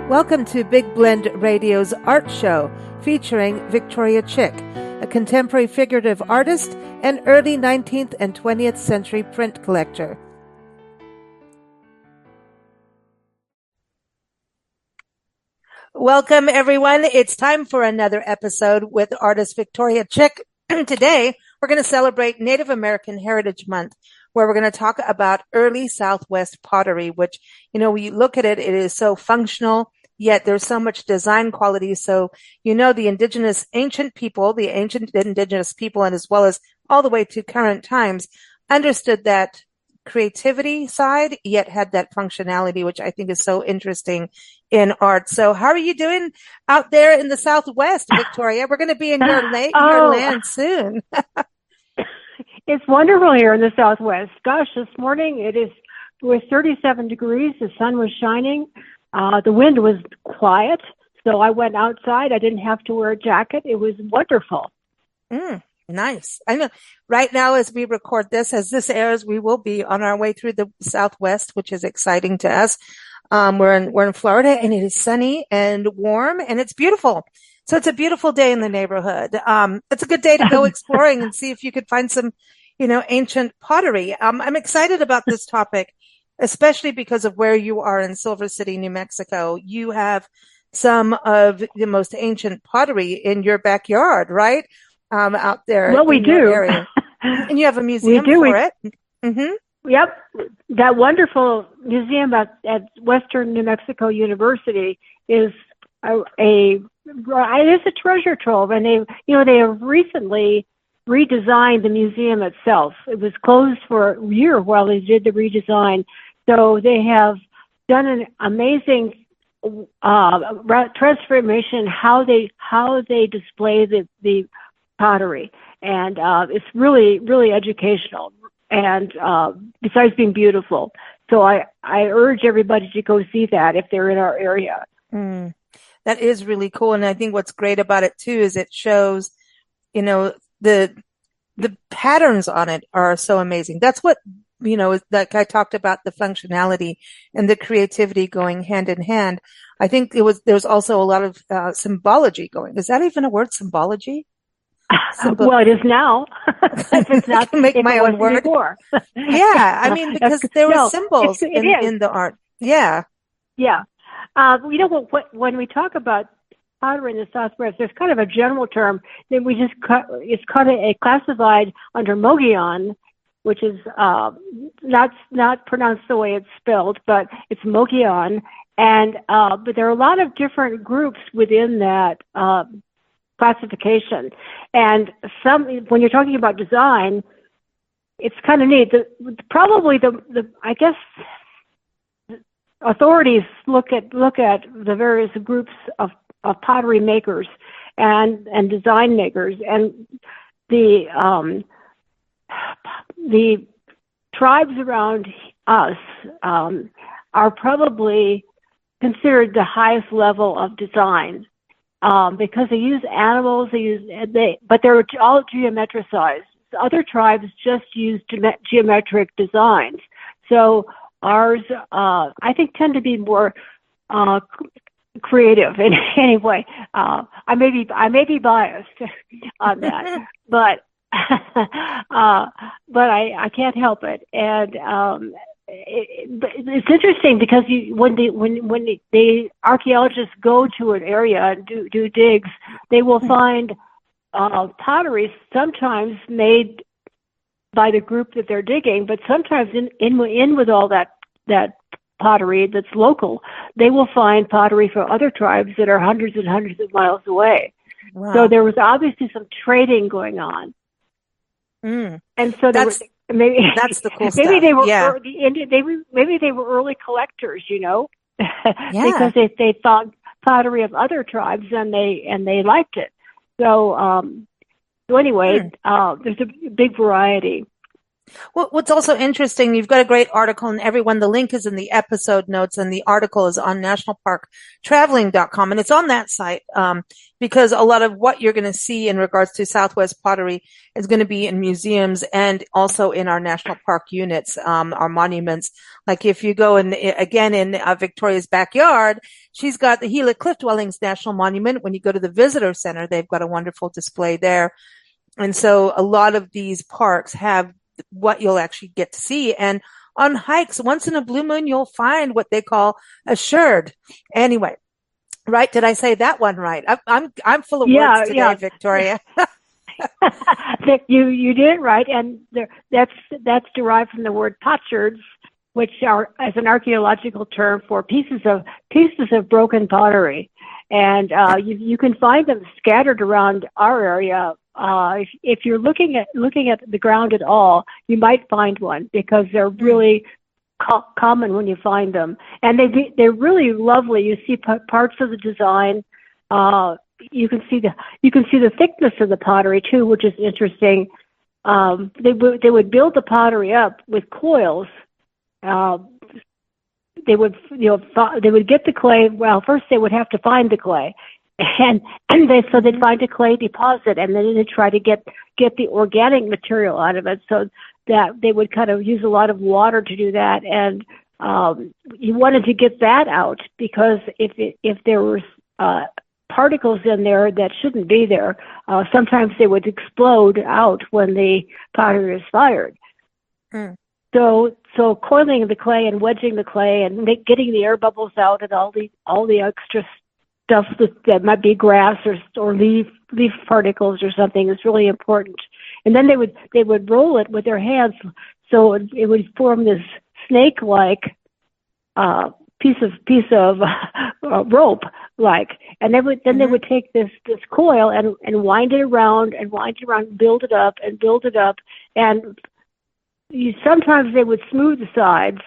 Welcome to Big Blend Radio's Art Show, featuring Victoria Chick, a contemporary figurative artist and early 19th and 20th century print collector. Welcome, everyone. It's time for another episode with artist Victoria Chick. Today, we're going to celebrate Native American Heritage Month, where we're going to talk about early Southwest pottery, which, when you look at it, it is so functional, yet there's so much design quality. So, the ancient indigenous people, and as well as all the way to current times, understood that creativity side, yet had that functionality, which I think is so interesting in art. So how are you doing out there in the Southwest, Victoria? We're going to be in your land soon. It's wonderful here in the Southwest. Gosh, this morning it was 37 degrees. The sun was shining. The wind was quiet. So I went outside. I didn't have to wear a jacket. It was wonderful. Nice. I know right now, as we record this, as this airs, we will be on our way through the Southwest, which is exciting to us. We're in Florida, and it is sunny and warm, and it's beautiful. So it's a beautiful day in the neighborhood. It's a good day to go exploring and see if you could find some, ancient pottery. I'm excited about this topic, especially because of where you are in Silver City, New Mexico. You have some of the most ancient pottery in your backyard, right? Out there. Well, we do. Area. And you have a museum for it. Mm-hmm. Yep. That wonderful museum at Western New Mexico University is it is a treasure trove, and they have recently redesigned the museum itself. It was closed for a year while they did the redesign. So they have done an amazing transformation how they display the pottery, and it's really, really educational, and besides being beautiful. So I urge everybody to go see that if they're in our area. That is really cool. And I think what's great about it too is it shows, the patterns on it are so amazing. That's what, like I talked about, the functionality and the creativity going hand in hand. I think there's also a lot of symbology going. Is that even a word, symbology? Well, it is now. If it's not, I can make my own word. Yeah, I mean, because there were symbols in the art. Yeah. Yeah. When we talk about pottery in the Southwest, there's kind of a general term that it's classified under Mogollon, which is not pronounced the way it's spelled, but it's Mogollon. And but there are a lot of different groups within that classification, and when you're talking about design, it's kind of neat. Probably the I guess authorities look at the various groups of pottery makers and design makers, and the tribes around us are probably considered the highest level of design. Because they use animals, but they're all geometricized. Other tribes just use geometric designs. So ours, I think, tend to be more creative in any way. I may be biased on that, but I can't help it. And it's interesting because when the archaeologists go to an area and do digs, they will find pottery sometimes made by the group that they're digging, but sometimes in with all that pottery that's local, they will find pottery for other tribes that are hundreds and hundreds of miles away. Wow. So there was obviously some trading going on, and so maybe that's the cool stuff. Maybe they were maybe they were early collectors, because they thought pottery of other tribes and they liked it. So anyway, there's a big variety. What's also interesting, you've got a great article, and everyone, the link is in the episode notes, and the article is on nationalparktraveling.com, and it's on that site, because a lot of what you're going to see in regards to Southwest pottery is going to be in museums and also in our national park units, our monuments. Like if you go in, again, in Victoria's backyard, she's got the Gila Cliff Dwellings National Monument. When you go to the visitor center, they've got a wonderful display there. And so a lot of these parks have what you'll actually get to see. And on hikes, once in a blue moon, you'll find what they call a sherd. Anyway, right? Did I say that one right? I'm full of words today, Victoria. You did it right, and that's derived from the word potsherds, which are as an archaeological term for pieces of broken pottery, and you can find them scattered around our area. If you're looking at the ground at all, you might find one because they're really common when you find them, and they're really lovely. You see parts of the design. You can see the thickness of the pottery too, which is interesting. They would build the pottery up with coils. They would get the clay. Well, first they would have to find the clay. So they'd find a clay deposit, and then they'd try to get the organic material out of it. So that they would kind of use a lot of water to do that, and you wanted to get that out because if there were particles in there that shouldn't be there, sometimes they would explode out when the pottery is fired. Mm. So coiling the clay and wedging the clay and getting the air bubbles out and all the extra stuff that might be grass or leaf particles or something is really important. And then they would roll it with their hands, so it would form this snake-like piece of rope, and they would take this coil and wind it around, build it up, and sometimes they would smooth the sides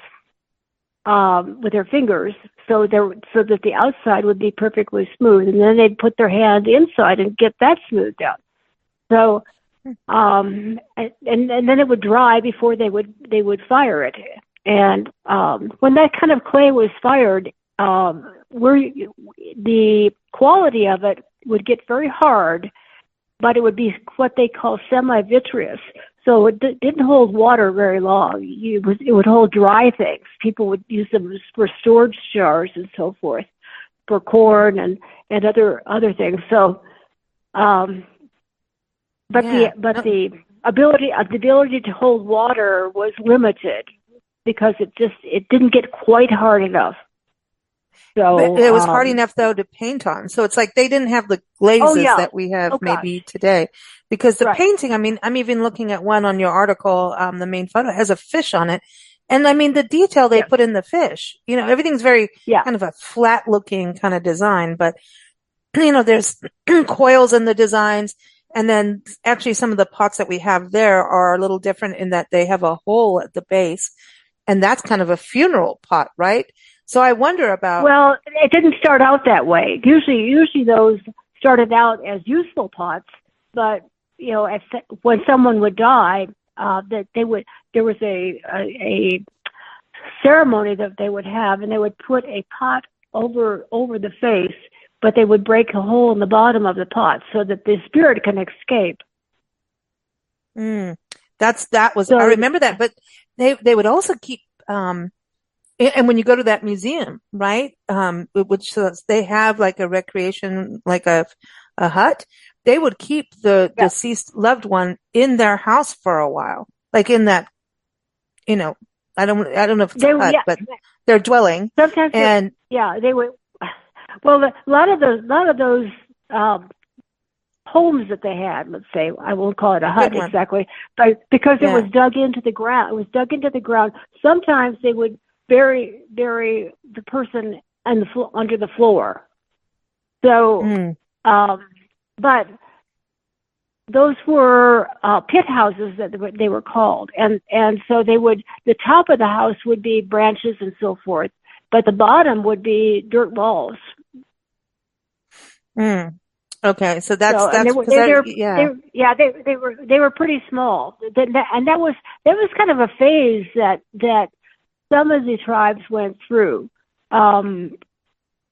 with their fingers, so that the outside would be perfectly smooth, and then they'd put their hand inside and get that smoothed out. So, and then it would dry before they would fire it. And when that kind of clay was fired, the quality of it would get very hard, but it would be what they call semi-vitreous. So it didn't hold water very long. It would hold dry things. People would use them for storage jars and so forth, for corn and other things. So, the ability to hold water was limited because it didn't get quite hard enough. So it was hard enough though to paint on. So it's like they didn't have the glazes that we have maybe today, because the painting, I mean, I'm even looking at one on your article. The main photo has a fish on it. And I mean, the detail they put in the fish, everything's very kind of a flat looking kind of design, but there's coils in the designs. And then actually some of the pots that we have there are a little different in that they have a hole at the base, and that's kind of a funeral pot, right? So I wonder about. Well, it didn't start out that way. Usually those started out as useful pots, but when someone would die, there was a ceremony that they would have, and they would put a pot over the face, but they would break a hole in the bottom of the pot so that the spirit can escape. I remember that, but they would also keep. And when you go to that museum, right, which they have like a recreation, like a hut, they would keep the deceased loved one in their house for a while, like in that, I don't know if it's a hut, but their dwelling. Sometimes, they would. Well, a lot of those homes that they had, let's say, I won't call it a hut exactly, but because it was dug into the ground, sometimes they would bury the person under the floor. So, but those were pit houses that they were called, and so the top of the house would be branches and so forth, but the bottom would be dirt walls. Okay, so So, and that's because yeah. they were pretty small. And that was kind of a phase that some of the tribes went through. And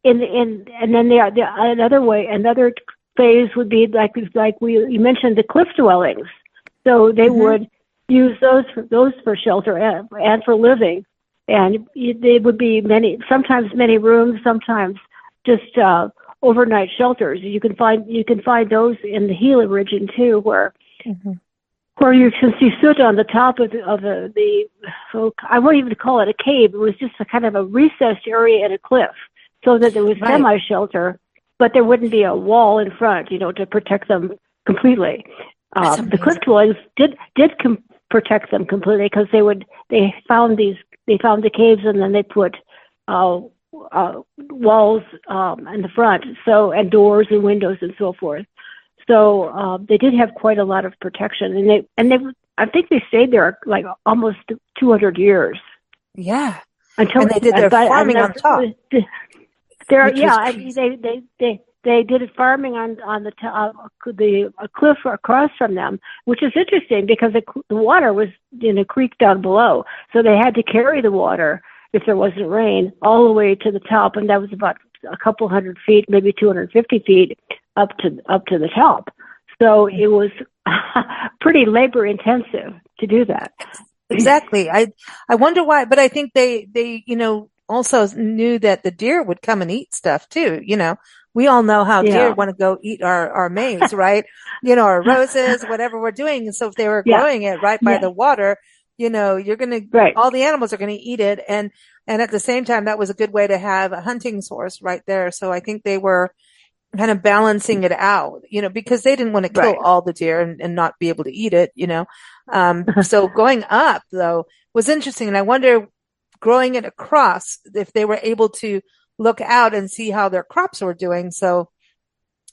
then another phase would be like you mentioned, the cliff dwellings. So they would use those for shelter and for living, and they would be sometimes many rooms, sometimes just overnight shelters. You can find those in the Gila region too, where you can see soot on the top of the I won't even call it a cave. It was just a kind of a recessed area in a cliff, so that there was semi-shelter, but there wouldn't be a wall in front, to protect them completely. The cliff dwellings did protect them completely, because they found the caves, and then they put walls in the front, and doors and windows and so forth. So they did have quite a lot of protection, and they I think they stayed there like almost 200 years. Yeah, until and they did their farming on top. They did farming on the a cliff across from them, which is interesting because the water was in a creek down below, so they had to carry the water if there wasn't rain all the way to the top, and that was about a couple 100 feet, maybe 250 feet up to the top. So it was pretty labor intensive to do that. Exactly. I wonder why, but I think they also knew that the deer would come and eat stuff too. We all know how deer want to go eat our maize, right? Our roses, whatever we're doing. And so if they were growing it right by the water, you're going to, all the animals are going to eat it. And at the same time, that was a good way to have a hunting source right there. So I think they were kind of balancing it out, because they didn't want to kill all the deer and not be able to eat it, So going up though was interesting. And I wonder, growing it across, if they were able to look out and see how their crops were doing. So,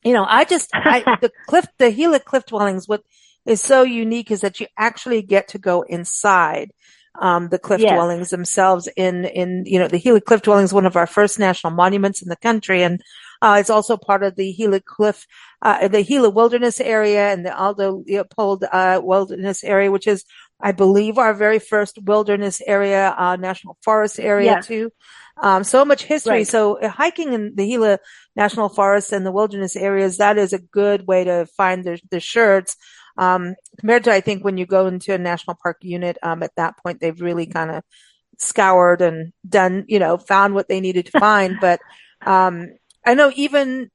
the Gila cliff dwellings, what is so unique is that you actually get to go inside the cliff dwellings themselves in the Gila cliff dwellings, one of our first national monuments in the country. And it's also part of the Gila the Gila Wilderness Area and the Aldo Leopold Wilderness Area, which is, I believe, our very first wilderness area, national forest area too. So much history. Right. So hiking in the Gila National Forest and the wilderness areas, that is a good way to find the shirts. Compared to, I think, when you go into a national park unit, at that point, they've really kind of scoured and done, found what they needed to find. But, I know even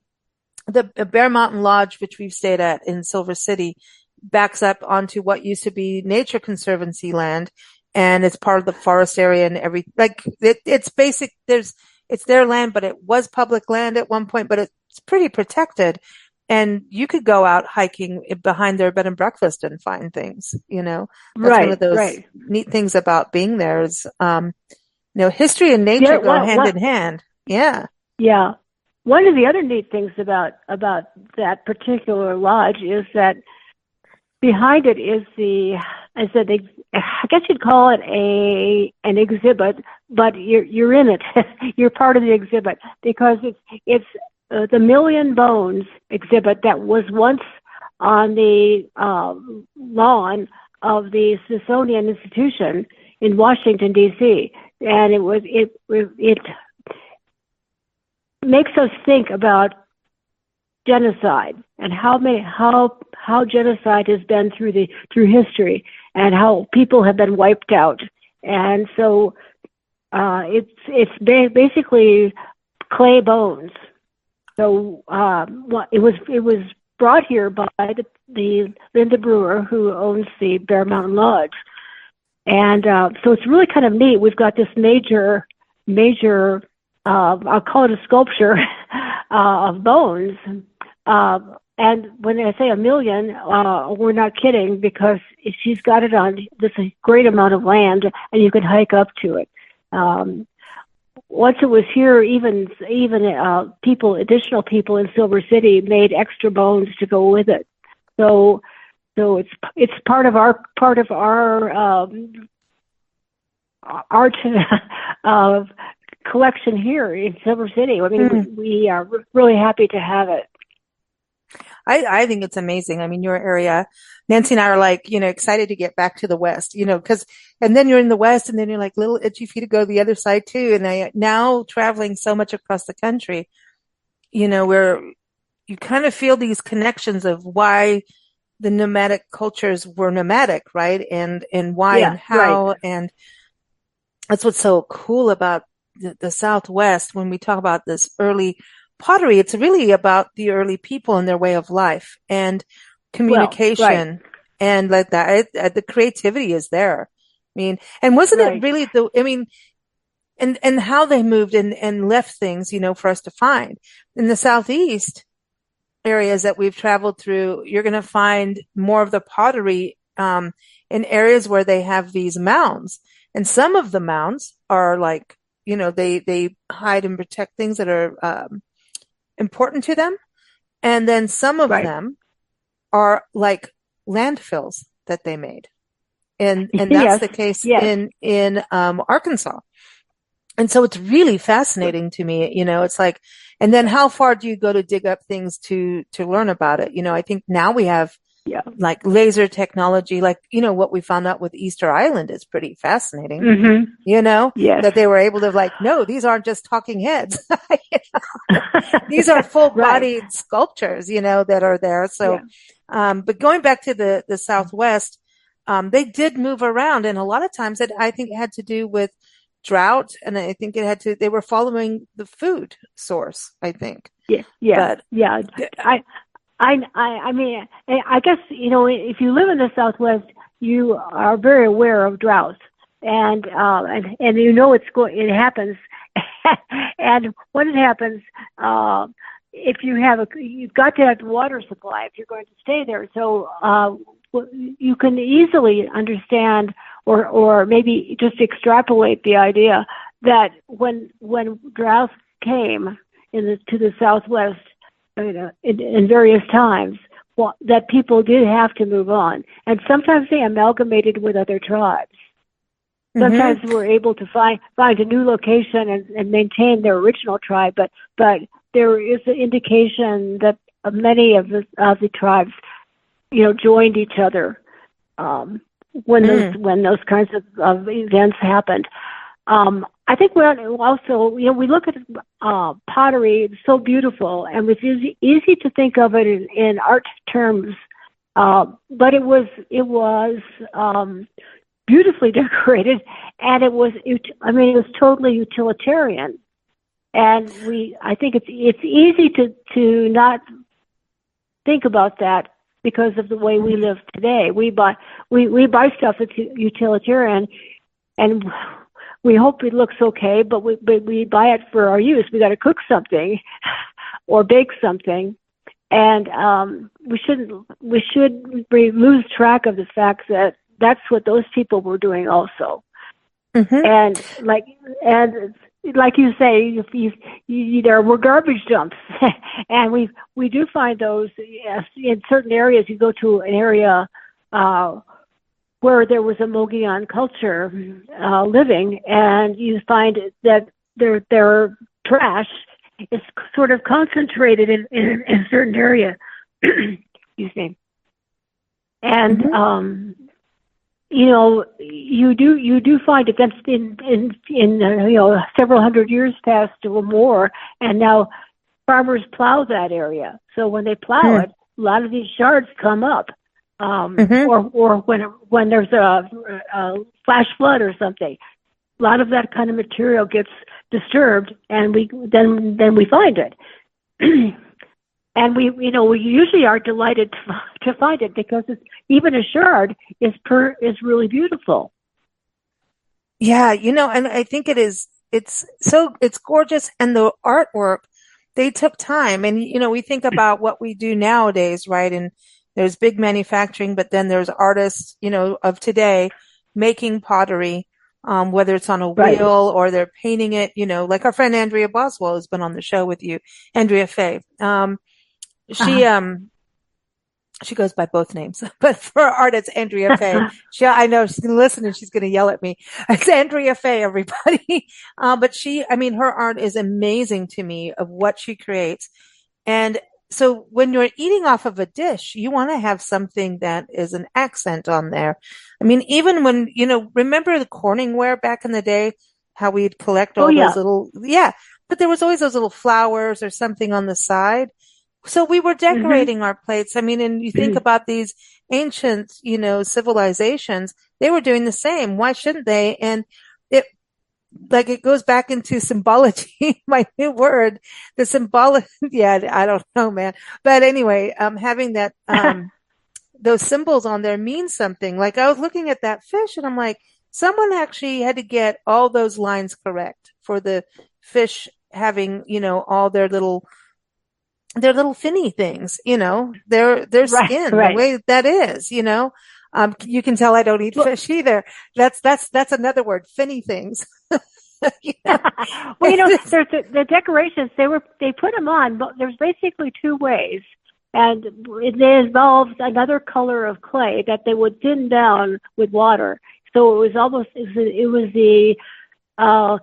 the Bear Mountain Lodge, which we've stayed at in Silver City, backs up onto what used to be Nature Conservancy land, and it's part of the forest area and it's basic. It's their land, but it was public land at one point, but it's pretty protected. And you could go out hiking behind their bed and breakfast and find things, That's one of those neat things about being there is, history and nature go hand in hand. Yeah. Yeah. One of the other neat things about that particular lodge is that behind it is I guess you'd call it an exhibit, but you're in it. You're part of the exhibit because it's the Million Bones exhibit that was once on the lawn of the Smithsonian Institution in Washington D.C. And it makes us think about genocide and how genocide has been through history and how people have been wiped out. And so it's basically clay bones. So it was brought here by the Linda Brewer, who owns the Bear Mountain Lodge. And so it's really kind of neat. We've got this major I'll call it a sculpture of bones. And when I say 1 million, we're not kidding, because she's got it on this great amount of land, and you can hike up to it. Once it was here, even additional people in Silver City made extra bones to go with it. So it's part of our art collection here in Silver City. I mean, we are really happy to have it. I think it's amazing. I mean, your area, Nancy and I are like, excited to get back to the West, and then you're in the West and then you're like little itchy feet to go the other side too. And now traveling so much across the country, where you kind of feel these connections of why the nomadic cultures were nomadic, right? And why Yeah, and right. how. And that's what's so cool about the Southwest when we talk about this early pottery. It's really about the early people and their way of life and Well, right, communication and like that. The creativity is there. I mean, and wasn't it right. really and how they moved and left things, for us to find in the Southeast areas that we've traveled through, you're going to find more of the pottery in areas where they have these mounds. And some of the mounds are like, they hide and protect things that are important to them. And then some of Right. them are like landfills that they made. And that's Yes, the case yes. in Arkansas. And so it's really fascinating to me, it's like, and then how far do you go to dig up things to learn about it? I think now we have Yeah. like laser technology, like, what we found out with Easter Island is pretty fascinating, Mm-hmm. Yes. that they were able to like, no, these aren't just talking heads. These are full Right. bodied sculptures, that are there. So, Yeah. but going back to the Southwest, they did move around and a lot of times I think it had to do with drought. And I think they were following the food source, I think, Yeah. Yeah. but Yeah. I mean, I guess, if you live in the Southwest, you are very aware of droughts, and it happens, and when it happens, if you've got to have water supply if you're going to stay there. So you can easily understand, or maybe just extrapolate the idea that when droughts came to the Southwest, in various times, well, that people did have to move on, and sometimes they amalgamated with other tribes. mm-hmm, Sometimes they were able to find a new location and maintain their original tribe, but there is an indication that many of the tribes, joined each other when those kinds of events happened. I think we also, we look at pottery, it's so beautiful, and it's easy to think of it in art terms, but it was beautifully decorated, and it was totally utilitarian. And I think it's easy to not think about that because of the way we live today. We buy stuff that's utilitarian, and we hope it looks okay, but we buy it for our use. We got to cook something or bake something, and we should lose track of the fact that that's what those people were doing also. mm-hmm. And like you say, there were garbage dumps, and we do find those. Yes, in certain areas. You go to an area where there was a Mogollon culture living, and you find that their trash is sort of concentrated in a certain area. Excuse me. And Mm-hmm. you do find it in several hundred years past or more, and now farmers plow that area. So when they plow it, a lot of these shards come up. Mm-hmm. Or when there's a flash flood or something, a lot of that kind of material gets disturbed, and we find it, and we usually are delighted to find it because even a shard is really beautiful. Yeah, and I think it's gorgeous, and the artwork, they took time, and we think about what we do nowadays, right? And there's big manufacturing, but then there's artists, of today making pottery, whether it's on a Right. wheel or they're painting it, like our friend Andrea Boswell has been on the show with you, Andrea Faye. She, Uh-huh. she goes by both names, but for our art, it's Andrea Faye. I know she's going to listen and she's going to yell at me. It's Andrea Faye, everybody. But her art is amazing to me of what she creates. And so when you're eating off of a dish, you want to have something that is an accent on there. I mean, even when, remember the Corningware back in the day, how we'd collect Oh all those yeah. little, yeah, but there was always those little flowers or something on the side. So we were Mhm. decorating our plates. I mean, and you think about these ancient, civilizations, they were doing the same. Why shouldn't they? And it, like, it goes back into symbology, my new word, the symbolic. Yeah, I don't know, man. But anyway, having that, those symbols on there means something. Like I was looking at that fish and I'm like, someone actually had to get all those lines correct for the fish having, all their little finny things, their Right, skin, the right. way that is. You can tell I don't eat Well, fish either. That's another word, finny things. You know, well, there's the decorations. They put them on, but there's basically two ways, and they involved another color of clay that they would thin down with water. So it was the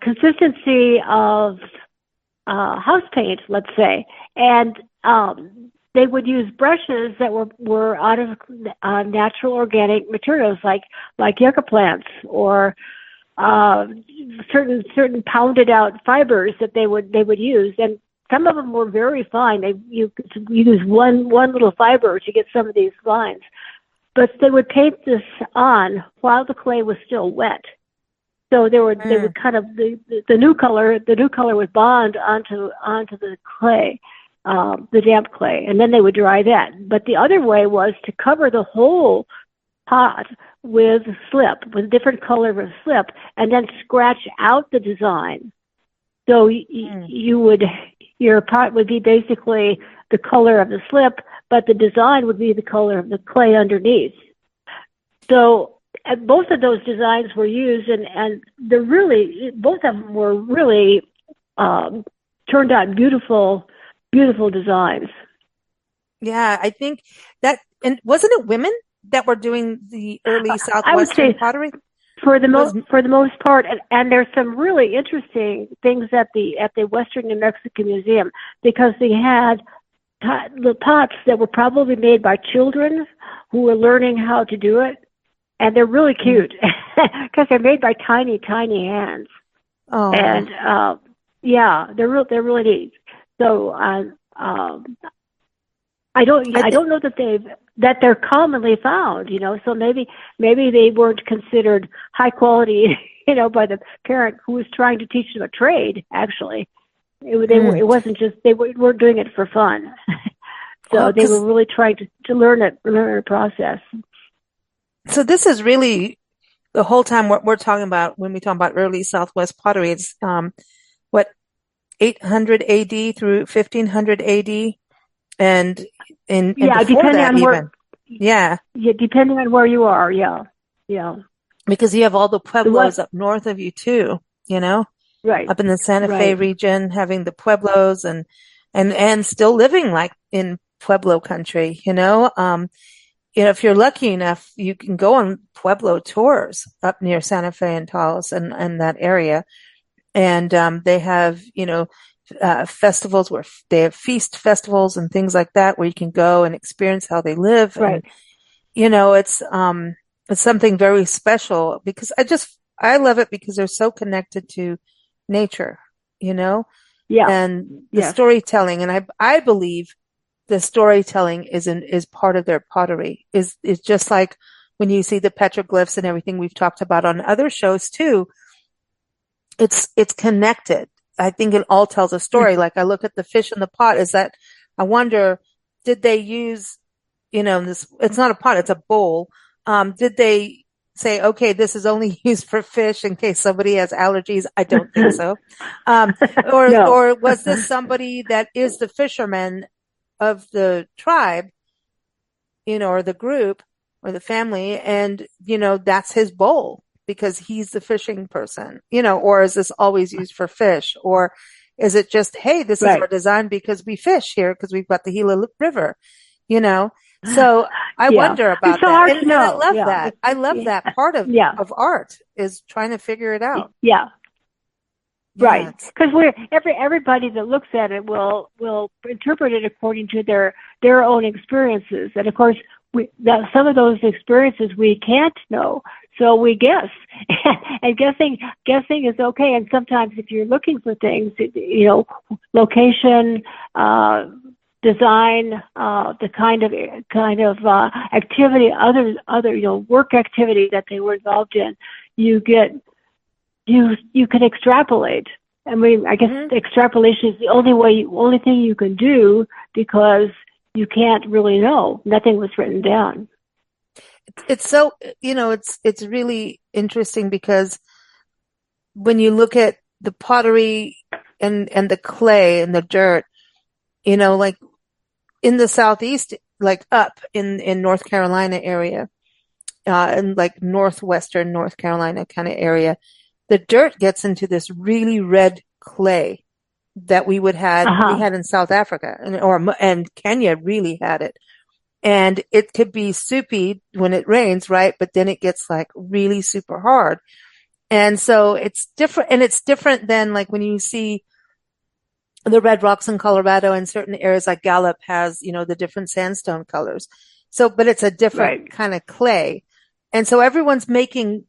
consistency of house paint, let's say, and they would use brushes that were out of natural organic materials like yucca plants or uh, certain pounded out fibers that they would use, and some of them were very fine. You could use one little fiber to get some of these lines, but they would paint this on while the clay was still wet. So they mm, would kind of the new color would bond onto the clay, the damp clay, and then they would dry that. But the other way was to cover the whole pot with slip, with a different color of slip, and then scratch out the design. So mm. your pot would be basically the color of the slip, but the design would be the color of the clay underneath. So both of those designs were used, and both of them were really um, turned out beautiful, beautiful designs. Yeah, I think that, and wasn't it women that were doing the early I would Southwestern say pottery? Was for the most part, and there's some really interesting things at the Western New Mexico Museum because they had the pots that were probably made by children who were learning how to do it, and they're really mm, cute because they're made by tiny, tiny hands, oh, and yeah, they're really neat. So I I think don't know that they're commonly found, so maybe they weren't considered high quality, by the parent who was trying to teach them a trade. Actually, it wasn't just weren't doing it for fun. well, So they were because really trying to learn a process. so this is really the whole time what we're talking about when we talk about early Southwest pottery. It's what 800 AD through 1500 AD, and and Yeah, before depending that on where even. Yeah, yeah, depending on where you are. Yeah, yeah. because you have all the The pueblos what? up north of you too, you know, Right, up in the Santa Fe right. region, having the pueblos and still living like in Pueblo country, if you're lucky enough, you can go on Pueblo tours up near Santa Fe and Taos and that area. And they have, festivals where they have feast festivals and things like that where you can go and experience how they live. Right. And, it's something very special because I love it because they're so connected to nature, you know, Yeah. and the Yes. storytelling. And I believe the storytelling is part of their pottery is just like when you see the petroglyphs and everything we've talked about on other shows too. It's connected. I think it all tells a story. Like I look at the fish in the pot, is that I wonder, did they use, this, it's not a pot, it's a bowl. Did they say, okay, this is only used for fish in case somebody has allergies? I don't think so. Um, or, No. or was this somebody that is the fisherman of the tribe, or the group or the family, and that's his bowl because he's the fishing person, or is this always used for fish? Or is it just, hey, this is our Right. design because we fish here because we've got the Gila River, you know? So I Yeah. wonder It's about so that. hard And to and I know. love Yeah. that. I love Yeah. that part of Yeah. of art is trying to figure it out. Yeah. Yeah. Right, because we're everybody that looks at it will interpret it according to their own experiences, and of course, some of those experiences we can't know, so we guess, and guessing is okay. And sometimes, if you're looking for things, location, design, the kind of activity, other work activity that they were involved in, you get. You can extrapolate. I mean, I guess extrapolation is the only thing you can do, because you can't really know. Nothing was written down. It's so, it's really interesting because when you look at the pottery and the clay and the dirt, like in the southeast, like up in North Carolina area, and like northwestern North Carolina kind of area, the dirt gets into this really red clay that we had in South Africa, and Kenya really had it. And it could be soupy when it rains, right? But then it gets like really super hard. And so it's different, and it's different than like when you see the red rocks in Colorado, and certain areas like Gallup has, the different sandstone colors. So, but it's a different kind of clay. And so everyone's making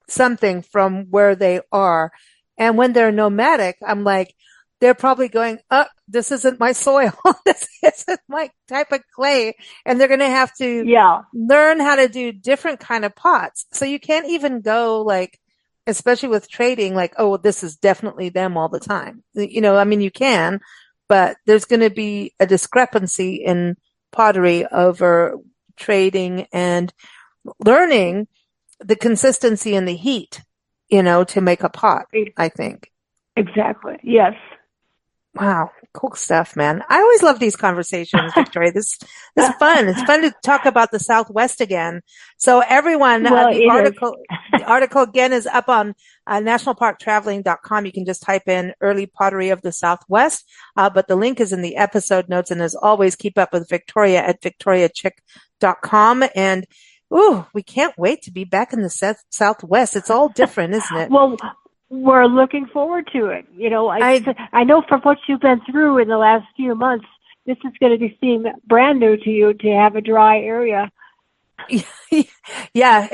something from where they are. And when they're nomadic, I'm like, they're probably going, this isn't my soil. This isn't my type of clay. And they're going to have to learn how to do different kind of pots. So you can't even go like, especially with trading, like, oh, this is definitely them all the time. I mean, you can, but there's going to be a discrepancy in pottery over trading and learning the consistency and the heat, to make a pot, I think. Exactly. Yes. Wow. Cool stuff, man. I always love these conversations, Victoria. This is fun. It's fun to talk about the Southwest again. So everyone, the article again is up on nationalparktraveling.com. You can just type in early pottery of the Southwest. But the link is in the episode notes. And as always, keep up with Victoria at victoriachick.com. And we can't wait to be back in the Southwest. It's all different, isn't it? Well, we're looking forward to it. I know from what you've been through in the last few months, this is going to seem brand new to you to have a dry area. Yeah,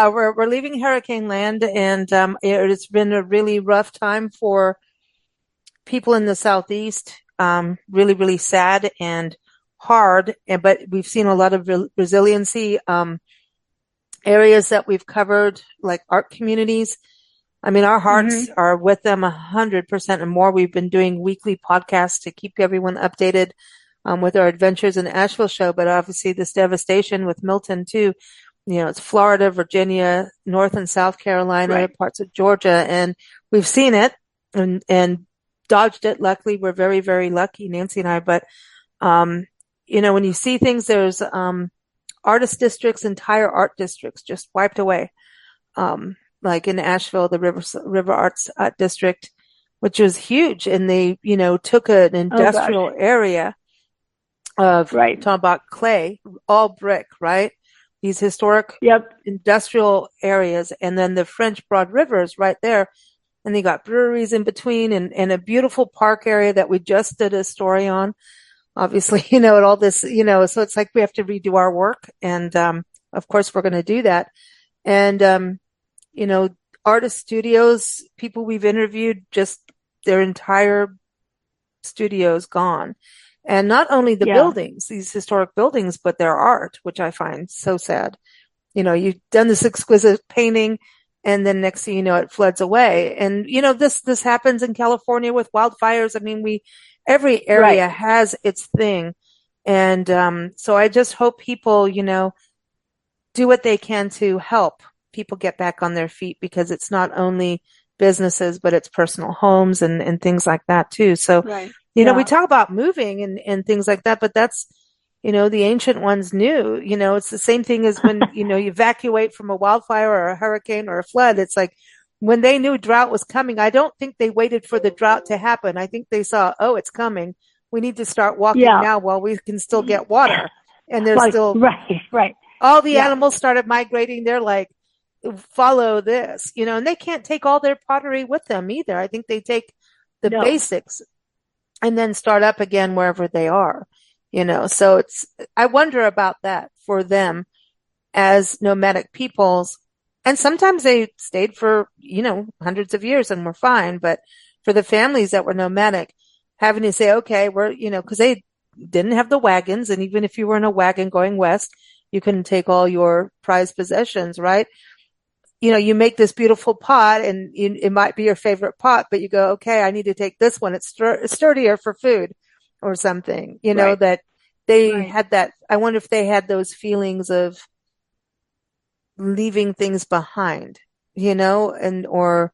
we're leaving hurricane land, and it's been a really rough time for people in the Southeast. Really, really sad and hard, but we've seen a lot of resiliency. Areas that we've covered, like art communities. I mean, our hearts are with them 100% and more. We've been doing weekly podcasts to keep everyone updated with our Adventures in Asheville show, but obviously this devastation with Milton too. It's Florida, Virginia, North and South Carolina, parts of Georgia, and we've seen it and dodged it. Luckily, we're very, very lucky, Nancy and I. But when you see things, there's artist districts, entire art districts just wiped away. Like in Asheville, the River Arts District, which was huge. And they, took an industrial area of, talking about clay, all brick, right? These historic industrial areas. And then the French Broad River is right there. And they got breweries in between and a beautiful park area that we just did a story on. Obviously, and all this, so it's like we have to redo our work. And, of course, we're going to do that. And, artist studios, people we've interviewed, just their entire studios gone. And not only the buildings, these historic buildings, but their art, which I find so sad. You've done this exquisite painting, and then next thing you know, it floods away. And, this happens in California with wildfires. I mean, every area has its thing. And, so I just hope people, do what they can to help people get back on their feet, because it's not only businesses, but it's personal homes and things like that too. So, we talk about moving and things like that, but that's, the ancient ones knew, it's the same thing as when, you evacuate from a wildfire or a hurricane or a flood. It's like when they knew drought was coming, I don't think they waited for the drought to happen. I think they saw, it's coming. We need to start walking now while we can still get water. And there's still, all the animals started migrating. They're like, follow this, and they can't take all their pottery with them either. I think they take the No. basics and then start up again wherever they are, so I wonder about that for them as nomadic peoples. And sometimes they stayed for, hundreds of years and were fine. But for the families that were nomadic, having to say, okay, we're, because they didn't have the wagons. And even if you were in a wagon going west, you couldn't take all your prized possessions, right? You make this beautiful pot and it might be your favorite pot, but you go, okay, I need to take this one. It's sturdier for food or something, Right. that they Right. had that. I wonder if they had those feelings of leaving things behind, or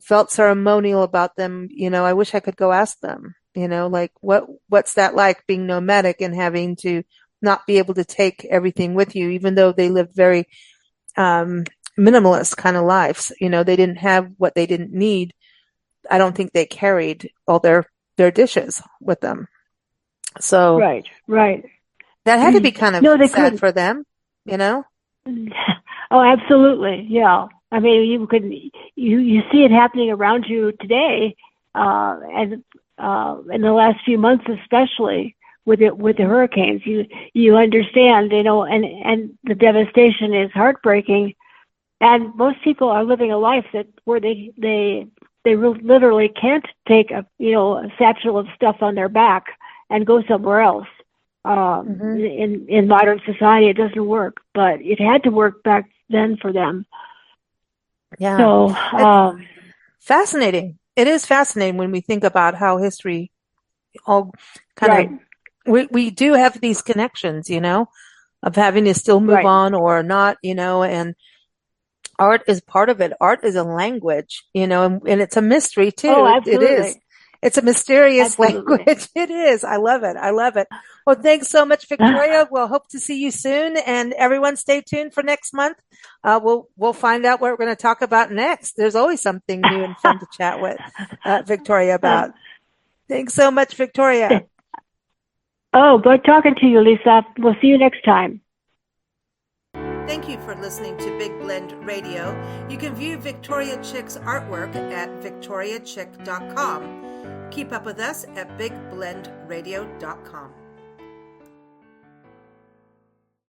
felt ceremonial about them. I wish I could go ask them, like what's that like being nomadic and having to not be able to take everything with you, even though they lived very, minimalist kind of lives. They didn't have what they didn't need. I don't think they carried all their dishes with them. So Right. Right. that had to be kind of No, they sad couldn't. for them. Oh, absolutely. Yeah. I mean, you see it happening around you today, and in the last few months, especially with the hurricanes. You understand, and the devastation is heartbreaking. And most people are living a life where they literally can't take a satchel of stuff on their back and go somewhere else. In modern society, it doesn't work, but it had to work back then for them. Yeah. So, It's fascinating. It is fascinating when we think about how history all kind right, of, we do have these connections, of having to still move right. on or not, and art is part of it. Art is a language, and it's a mystery Oh, too. It is. absolutely, It's a mysterious absolutely. language. It is. I love it. I love it. Well, thanks so much, Victoria. We'll hope to see you soon, and everyone stay tuned for next month. We'll find out what we're going to talk about next. There's always something new and fun to chat with Victoria about. Thanks so much, Victoria. Oh, good talking to you, Lisa. We'll see you next time. Thank you for listening to Big Blend Radio. You can view Victoria Chick's artwork at victoriachick.com. Keep up with us at bigblendradio.com.